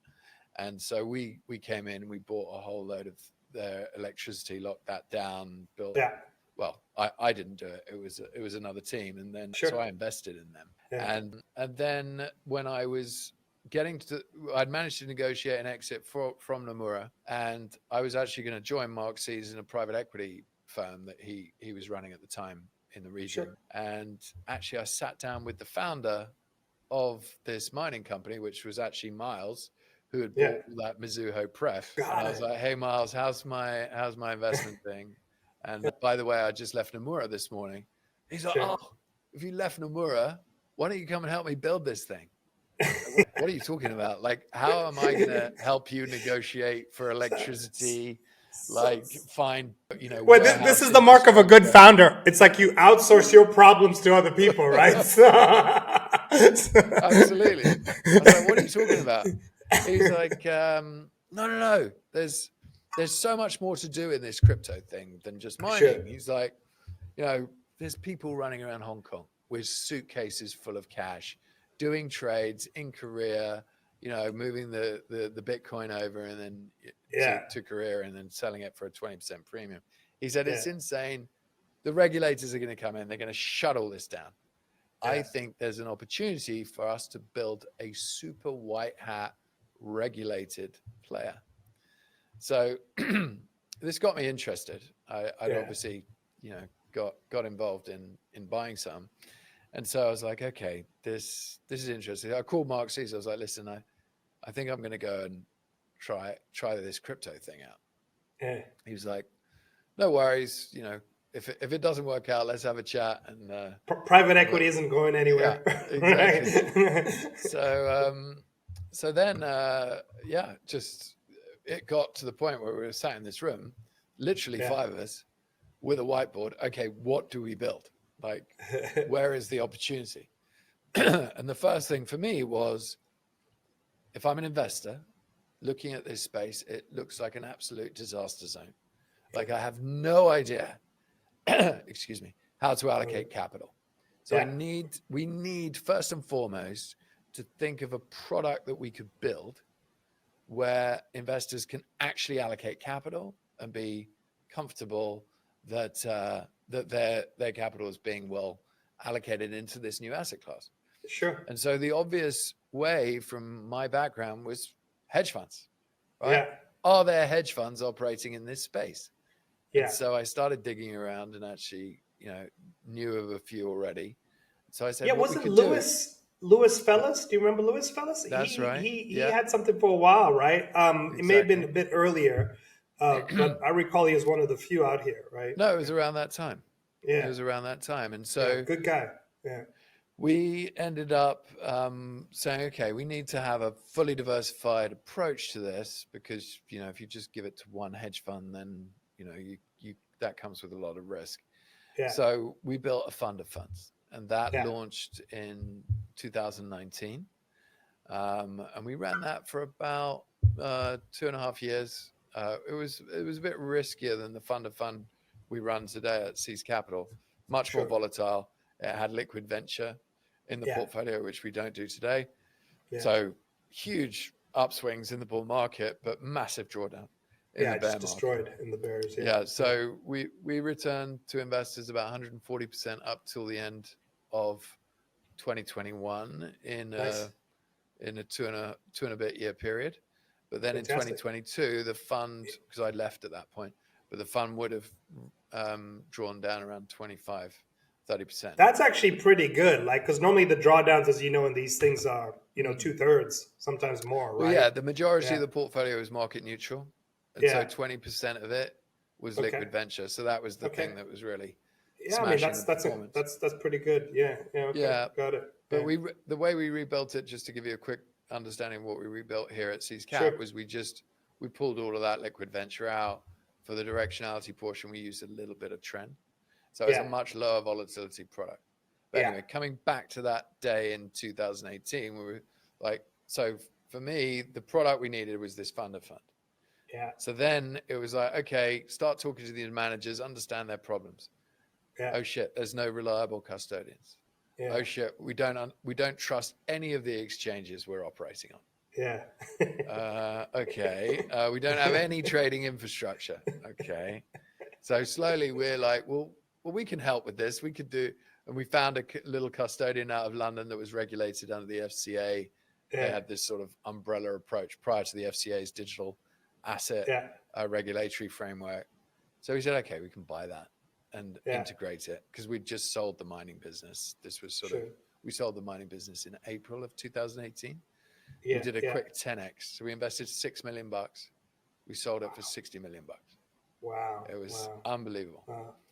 Speaker 2: And so we came in and we bought a whole load of their electricity, locked that down, built. Well, I didn't do it. It was another team, and then so I invested in them. And then when I was I'd managed to negotiate an exit from Nomura, and I was actually going to join Mark SYZ in a private equity firm that he was running at the time in the region. And actually, I sat down with the founder of this mining company, which was actually Miles, who had bought that Mizuho pref.
Speaker 1: Got
Speaker 2: And I was
Speaker 1: it.
Speaker 2: like, hey, Miles, how's my investment thing? And by the way, I just left Nomura this morning. He's like,
Speaker 1: Sure.
Speaker 2: oh, if you left Nomura, why don't you come and help me build this thing? What are you talking about? Like, how am I going to help you negotiate for electricity? Like, find,
Speaker 1: Well, this is the mark of a good founder. It's like you outsource your problems to other people, right?
Speaker 2: Absolutely. I was like, what are you talking about? He's like, no. There's so much more to do in this crypto thing than just mining.
Speaker 1: Sure.
Speaker 2: He's like, there's people running around Hong Kong with suitcases full of cash, doing trades in Korea, moving the Bitcoin over and then to Korea and then selling it for a 20% premium. He said, it's insane. The regulators are going to come in. They're going to shut all this down. I think there's an opportunity for us to build a super white hat regulated player. So this got me interested. I'd obviously, got involved in buying some. And so I was like, okay, this is interesting. I called Mark Caesar. I was like, listen, I think I'm going to go and try this crypto thing out.
Speaker 1: Yeah.
Speaker 2: He was like, no worries. If it doesn't work out, let's have a chat. And
Speaker 1: private equity isn't going anywhere.
Speaker 2: Yeah, exactly. So then, just it got to the point where we were sat in this room, literally 5 of us, with a whiteboard. Okay, what do we build? Like, where is the opportunity? And the first thing for me was, if I'm an investor looking at this space, it looks like an absolute disaster zone. Like, I have no idea, excuse me, how to allocate capital. So we need first and foremost to think of a product that we could build where investors can actually allocate capital and be comfortable that their capital is being well allocated into this new asset class.
Speaker 1: Sure.
Speaker 2: And so the obvious way from my background was hedge funds, right?
Speaker 1: Yeah.
Speaker 2: Are there hedge funds operating in this space?
Speaker 1: Yeah.
Speaker 2: And so I started digging around and actually, knew of a few already. So I said,
Speaker 1: yeah,
Speaker 2: what
Speaker 1: wasn't
Speaker 2: we could
Speaker 1: Louis Fellas? Do you remember Louis Fellas?
Speaker 2: That's right.
Speaker 1: He had something for a while, right? It may have been a bit earlier, but I recall he was one of the few out here, right?
Speaker 2: No, it was around that time.
Speaker 1: Yeah.
Speaker 2: It was around that time. And so
Speaker 1: good guy. Yeah.
Speaker 2: we ended up saying, okay, we need to have a fully diversified approach to this because, if you just give it to one hedge fund, then, you that comes with a lot of risk.
Speaker 1: Yeah.
Speaker 2: So we built a fund of funds, and that launched in 2019. And we ran that for about 2.5 years. It was a bit riskier than the fund of fund we run today at SYZ Capital, much more volatile. It had liquid venture in the portfolio, which we don't do today. Yeah. So huge upswings in the bull market, but massive drawdown in the bear market.
Speaker 1: Destroyed in the bears.
Speaker 2: Yeah. So we returned to investors about 140% up till the end of 2021 in a two and a bit year period. But then in 2022, the fund, because I'd left at that point, but the fund would have drawn down around 25-30%.
Speaker 1: That's actually pretty good. Like, because normally the drawdowns, as you know, in these things are, 2/3, sometimes more, right?
Speaker 2: Well, yeah, the majority of the portfolio is market neutral. And so 20% of it was liquid venture. So that was the thing that was really smashing the performance.
Speaker 1: That's pretty good. Yeah. Got it.
Speaker 2: But the way we rebuilt it, just to give you a quick understanding of what we rebuilt here at SYZ Cap, was we pulled all of that liquid venture out. For the directionality portion, we used a little bit of trend. So it's a much lower volatility product. But anyway, coming back to that day in 2018, we were like, so for me, the product we needed was this fund of fund.
Speaker 1: Yeah.
Speaker 2: So then it was like, okay, start talking to these managers, understand their problems. Yeah. Oh shit, there's no reliable custodians. Yeah. Oh shit, we don't trust any of the exchanges we're operating on.
Speaker 1: Yeah.
Speaker 2: Okay. We don't have any trading infrastructure. Okay. So slowly we're like, well, we can help with this. We could do, and we found a little custodian out of London that was regulated under the FCA. Yeah. They had this sort of umbrella approach prior to the FCA's digital asset regulatory framework. So we said, okay, we can buy that and integrate it because we'd just sold the mining business. This was we sold the mining business in April of 2018. we did a quick 10x. So we invested $6 million. We sold it for $60 million.
Speaker 1: Wow.
Speaker 2: It was unbelievable.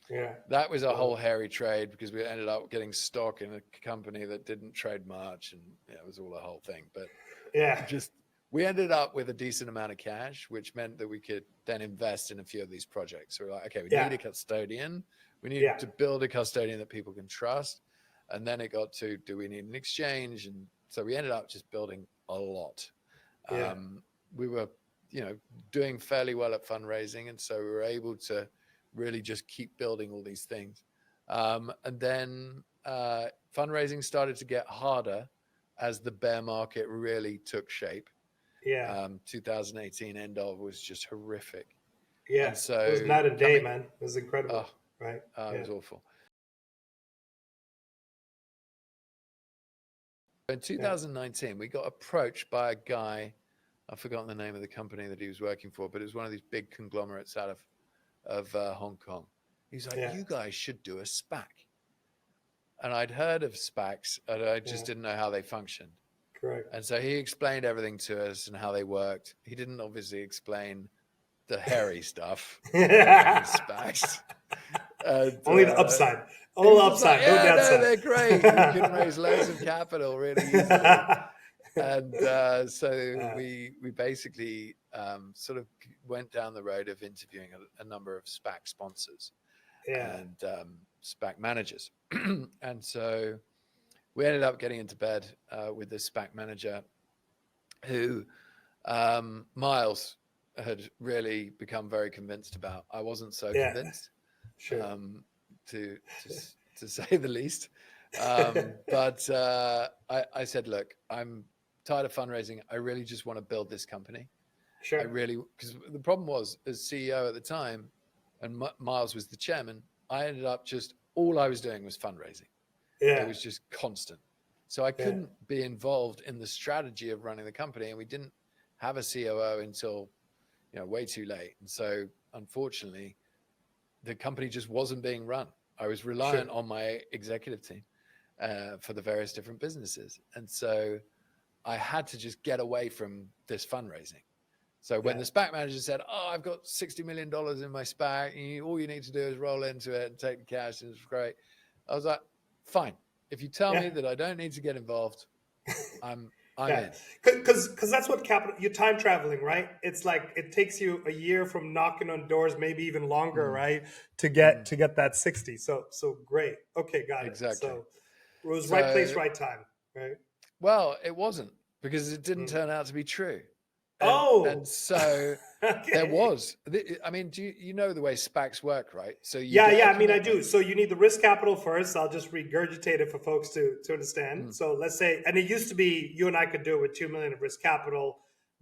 Speaker 1: Yeah.
Speaker 2: That was a whole hairy trade because we ended up getting stock in a company that didn't trade much, and it was all a whole thing. But we ended up with a decent amount of cash, which meant that we could then invest in a few of these projects. So we're like, okay, we need a custodian. We need to build a custodian that people can trust. And then it got to, do we need an exchange? And so we ended up just building a lot. We were, doing fairly well at fundraising. And so we were able to really just keep building all these things. And then fundraising started to get harder as the bear market really took shape. 2018 end of was just horrific. And so
Speaker 1: it was night and day, man. It was incredible, right?
Speaker 2: It was awful. In 2019, we got approached by a guy, I've forgotten the name of the company that he was working for, but it was one of these big conglomerates out of Hong Kong. He's like, you guys should do a SPAC. And I'd heard of SPACs, and I just didn't know how they functioned.
Speaker 1: Correct.
Speaker 2: And so he explained everything to us and how they worked. He didn't obviously explain the hairy stuff. SPACs.
Speaker 1: Only the upside. All upside.
Speaker 2: Like,
Speaker 1: no downside.
Speaker 2: They're great. You can raise loads of capital really easily. And so we basically sort of went down the road of interviewing a number of SPAC sponsors and SPAC managers. And so we ended up getting into bed with this SPAC manager who Miles had really become very convinced about. I wasn't so convinced, to say the least. But I said, look, I'm tired of fundraising. I really just want to build this company.
Speaker 1: Sure.
Speaker 2: Because the problem was, as CEO at the time, and Miles was the chairman, I ended up all I was doing was fundraising. It was just constant. So I couldn't be involved in the strategy of running the company, and we didn't have a COO until, way too late. And so unfortunately, the company just wasn't being run. I was reliant on my executive team for the various different businesses. And so I had to just get away from this fundraising. So when the SPAC manager said, I've got $60 million in my SPAC, all you need to do is roll into it and take the cash, and it's great. I was like, fine. If you tell me that I don't need to get involved, I'm in.
Speaker 1: Because that's what you're time traveling, right? It's like it takes you a year from knocking on doors, maybe even longer, right? To get that 60. So great. Okay, got it.
Speaker 2: Exactly.
Speaker 1: So it was right place, right time, right?
Speaker 2: Well, it wasn't, because it didn't turn out to be true. And so there was. I mean, do you know the way SPACs work, right? So
Speaker 1: I mean, I do. So you need the risk capital first. I'll just regurgitate it for folks to understand. So let's say, and it used to be you and I could do it with $2 million of risk capital.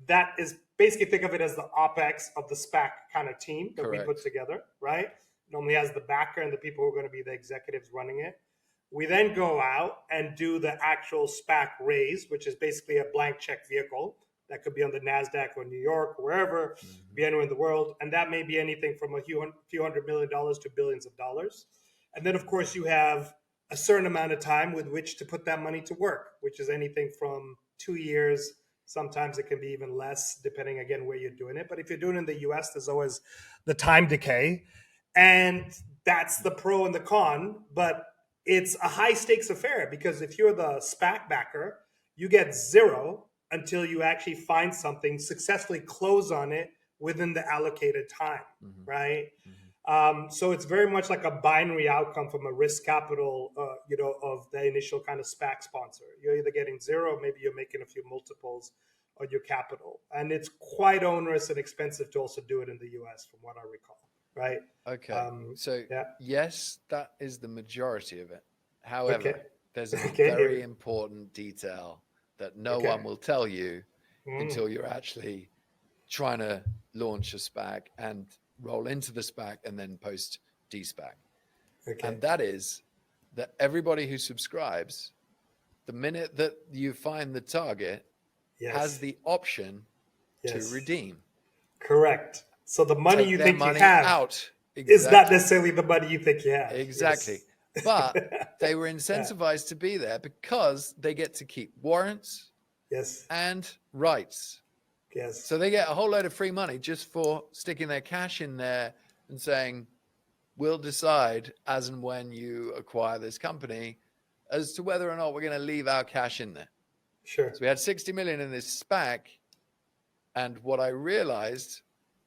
Speaker 1: That is basically, think of it as the OPEX of the SPAC kind of team that we put together, right? Normally has the backer and the people who are going to be the executives running it. We then go out and do the actual SPAC raise, which is basically a blank check vehicle. That could be on the Nasdaq or New York, or wherever, be anywhere in the world. And that may be anything from a few $100 million to billions of dollars. And then, of course, you have a certain amount of time with which to put that money to work, which is anything from 2 years. Sometimes it can be even less, depending, again, where you're doing it. But if you're doing it in the US, there's always the time decay. And that's the pro and the con. But it's a high stakes affair, because if you're the SPAC backer, you get zero until you actually find something, successfully close on it within the allocated time, right? So it's very much like a binary outcome from a risk capital, of the initial kind of SPAC sponsor. You're either getting zero, maybe you're making a few multiples on your capital. And it's quite onerous and expensive to also do it in the US, from what I recall, right?
Speaker 2: Okay. Yes, that is the majority of it. However, there's a very important detail that no one will tell you until you're actually trying to launch a SPAC and roll into the SPAC and then post de-SPAC. And that is that everybody who subscribes, the minute that you find the target, has the option to redeem.
Speaker 1: Correct. So the money you think you have is not necessarily the money you think you have.
Speaker 2: Exactly. But they were incentivized to be there because they get to keep warrants,
Speaker 1: Yes.
Speaker 2: and rights.
Speaker 1: Yes.
Speaker 2: So they get a whole load of free money just for sticking their cash in there and saying, we'll decide as and when you acquire this company as to whether or not we're going to leave our cash in there.
Speaker 1: Sure.
Speaker 2: So we had 60 million in this SPAC. And what I realized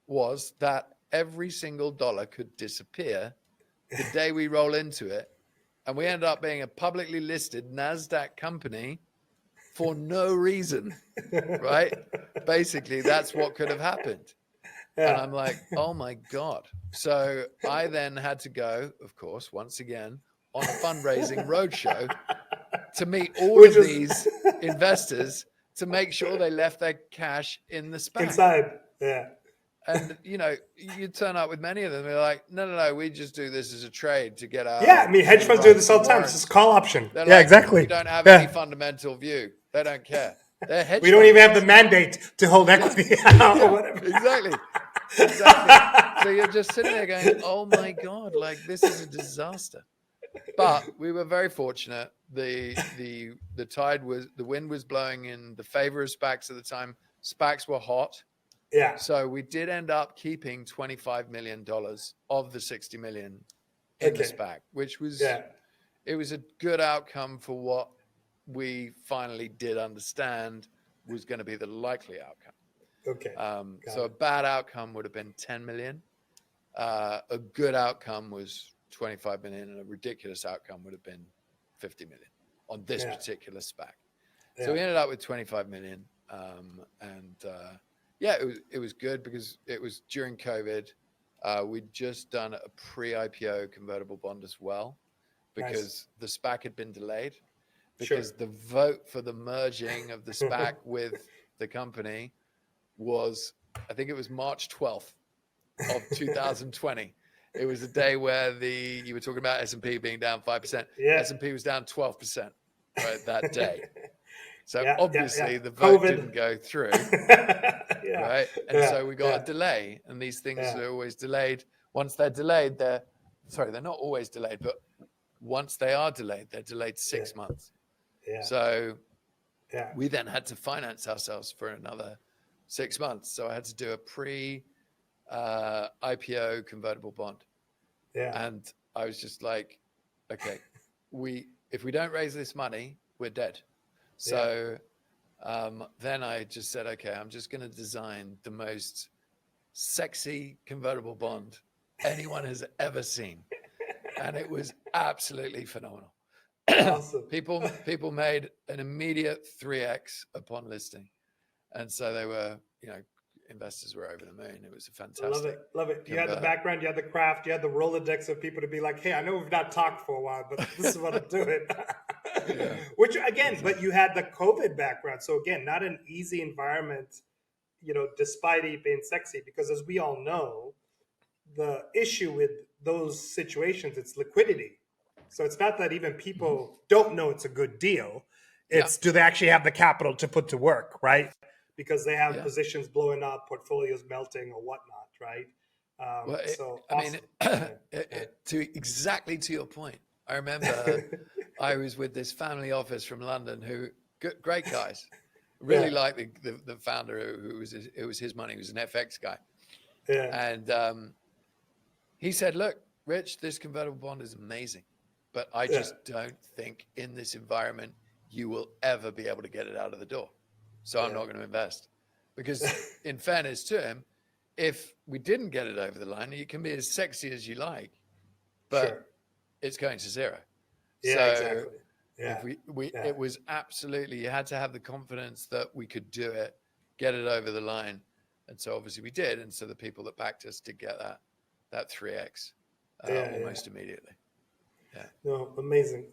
Speaker 2: was that every single dollar could disappear the day we roll into it. And we end up being a publicly listed Nasdaq company for no reason, right? Basically, that's what could have happened.
Speaker 1: Yeah.
Speaker 2: And I'm like, oh my God. So I then had to go, of course, once again, on a fundraising roadshow to meet all of these investors to make sure they left their cash in the SPAC.
Speaker 1: Inside. Yeah.
Speaker 2: And, you know, you turn up with many of them. They're like, no, we just do this as a trade to get our...
Speaker 1: Yeah, I mean, hedge funds do this all the time. It's just a call option.
Speaker 2: They're
Speaker 1: yeah,
Speaker 2: like,
Speaker 1: exactly.
Speaker 2: We don't have any fundamental view. They don't care. They're hedge
Speaker 1: We don't
Speaker 2: funds.
Speaker 1: even have the mandate to hold equity or whatever.
Speaker 2: Exactly. So you're just sitting there going, oh my God, like this is a disaster. But we were very fortunate. The wind was blowing in the favor of SPACs at the time. SPACs were hot.
Speaker 1: Yeah.
Speaker 2: So we did end up keeping $25 million of the 60 million in the SPAC, which was, it was a good outcome for what we finally did understand was going to be the likely outcome.
Speaker 1: Okay.
Speaker 2: So a bad outcome would have been 10 million. A good outcome was 25 million, and a ridiculous outcome would have been 50 million on this particular SPAC. So we ended up with 25 million. It was good because it was during COVID. We'd just done a pre-IPO convertible bond as well, because the SPAC had been delayed, because the vote for the merging of the SPAC with the company was, I think it was March 12th of 2020. It was a day where you were talking about S&P being down 5%. S&P was down 12% right, that day. So obviously the vote didn't go through, right? And so we got a delay, and these things are always delayed. Once they're delayed, they're not always delayed, but once they are delayed, they're delayed 6 months. So we then had to finance ourselves for another 6 months. So I had to do a pre-IPO convertible bond. And I was just like, okay, if we don't raise this money, we're dead. So then I just said, okay, I'm just going to design the most sexy convertible bond anyone has ever seen. And it was absolutely phenomenal.
Speaker 1: Awesome.
Speaker 2: People made an immediate 3x upon listing. And so they were, investors were over the moon. It was a fantastic.
Speaker 1: Love it. You had the background, you had the craft, you had the Rolodex of people to be like, hey, I know we've not talked for a while, but this is what I'm doing. Which again, but you had the COVID background. So again, not an easy environment, despite it being sexy, because as we all know, the issue with those situations, it's liquidity. So it's not that even people don't know it's a good deal. It's do they actually have the capital to put to work, right? Because they have positions blowing up, portfolios melting or whatnot, right?
Speaker 2: To your point, I remember I was with this family office from London who, great guys, really liked the founder who was, it was his money, he was an FX guy. And he said, look, Rich, this convertible bond is amazing, but I just don't think in this environment you will ever be able to get it out of the door. So I'm not going to invest, because in fairness to him, if we didn't get it over the line, you can be as sexy as you like, but it's going to zero.
Speaker 1: Exactly.
Speaker 2: It was absolutely, you had to have the confidence that we could do it, get it over the line. And so obviously we did. And so the people that backed us did get that 3X almost immediately. Yeah.
Speaker 1: No, amazing.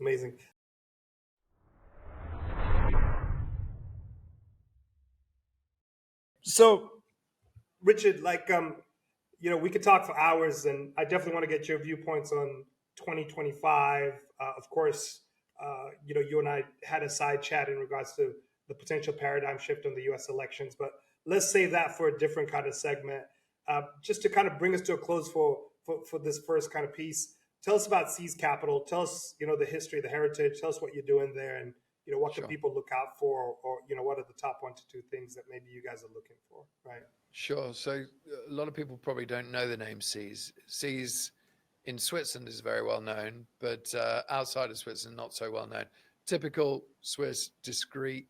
Speaker 1: So, Richard, we could talk for hours, and I definitely want to get your viewpoints on 2025. Of course, you and I had a side chat in regards to the potential paradigm shift in the U.S. elections, but let's save that for a different kind of segment. Just to kind of bring us to a close for this first kind of piece, tell us about SYZ Capital. Tell us, the history, the heritage. Tell us what you're doing there, and what can
Speaker 2: Sure.
Speaker 1: people look out for, or what are the top 1 to 2 things that maybe you guys are looking for, right?
Speaker 2: Sure. So a lot of people probably don't know the name SYZ. SYZ in Switzerland is very well known, but outside of Switzerland, not so well known. Typical Swiss discreet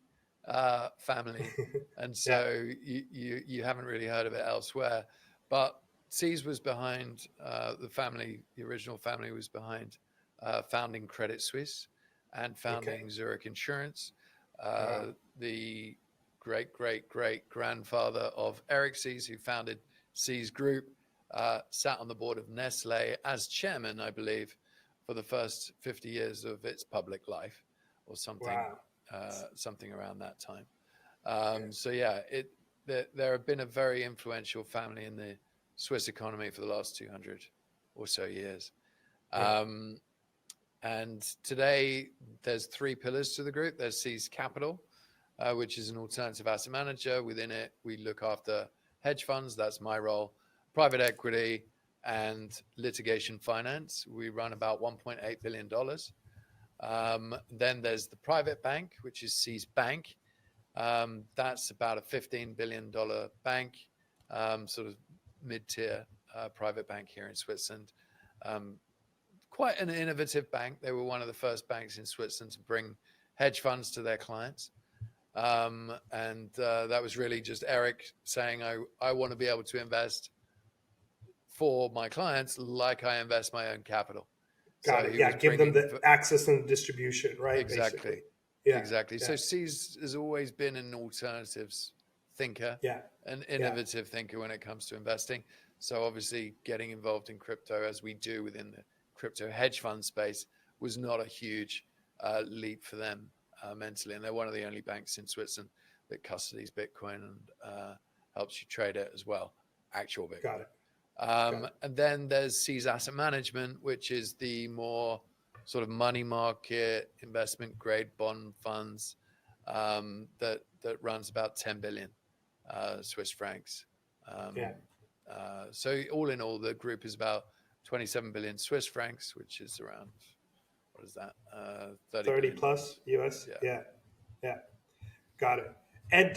Speaker 2: family, and so you haven't really heard of it elsewhere. But SYZ was behind the family. The original family was behind founding Credit Suisse and founding Zurich Insurance. The great grandfather of Eric SYZ, who founded SYZ Group, sat on the board of Nestle as chairman, I believe, for the first 50 years of its public life, or something, something around that time. So yeah, there have been a very influential family in the Swiss economy for the last 200 or so years. And today there's 3 pillars to the group. There's SYZ Capital, which is an alternative asset manager. Within it, we look after hedge funds. That's my role. Private equity and litigation finance. We run about $1.8 billion. Then there's the private bank, which is SYZ Bank. That's about a $15 billion bank, sort of mid-tier private bank here in Switzerland. Quite an innovative bank. They were one of the first banks in Switzerland to bring hedge funds to their clients. And that was really just Eric saying, I want to be able to invest for my clients like I invest my own capital.
Speaker 1: Got it. Yeah, give them the access and distribution, right?
Speaker 2: Exactly.
Speaker 1: Basically. Yeah.
Speaker 2: Exactly. So SYZ has always been an alternatives thinker, an innovative thinker when it comes to investing. So obviously getting involved in crypto, as we do within the crypto hedge fund space, was not a huge leap for them mentally. And they're one of the only banks in Switzerland that custodies Bitcoin and helps you trade it as well, actual Bitcoin.
Speaker 1: Got it.
Speaker 2: And then there's SYZ Asset Management, which is the more sort of money market investment grade bond funds that runs about 10 billion Swiss francs. So all in all, the group is about 27 billion Swiss francs, which is around, what is that?
Speaker 1: 30 plus US. Yeah. Got it. And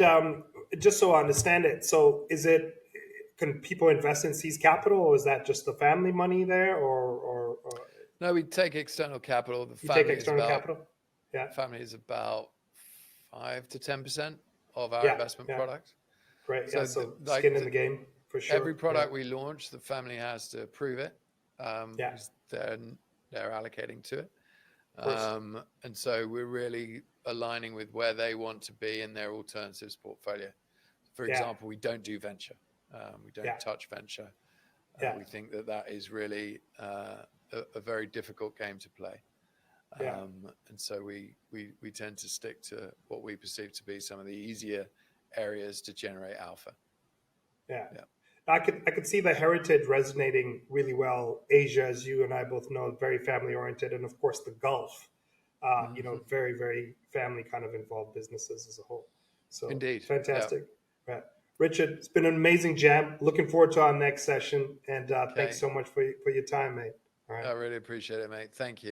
Speaker 1: just so I understand it, so can people invest in SYZ Capital, or is that just the family money there, or?
Speaker 2: No, we take external capital. The
Speaker 1: family take external capital?
Speaker 2: Family is about 5 to 10% of our investment product.
Speaker 1: Great. So skin in the game for sure.
Speaker 2: Every product we launch, the family has to approve it. Because they're allocating to it. And so we're really aligning with where they want to be in their alternatives portfolio. For example, we don't do venture. We don't touch venture. We think that is really a very difficult game to play. And so we tend to stick to what we perceive to be some of the easier areas to generate alpha.
Speaker 1: I could see the heritage resonating really well. Asia, as you and I both know, very family oriented, and of course the Gulf, very, very family kind of involved businesses as a whole. So
Speaker 2: indeed,
Speaker 1: fantastic. Richard, it's been an amazing jam. Looking forward to our next session, and thanks so much for your time, mate. All right.
Speaker 2: I really appreciate it, mate. Thank you.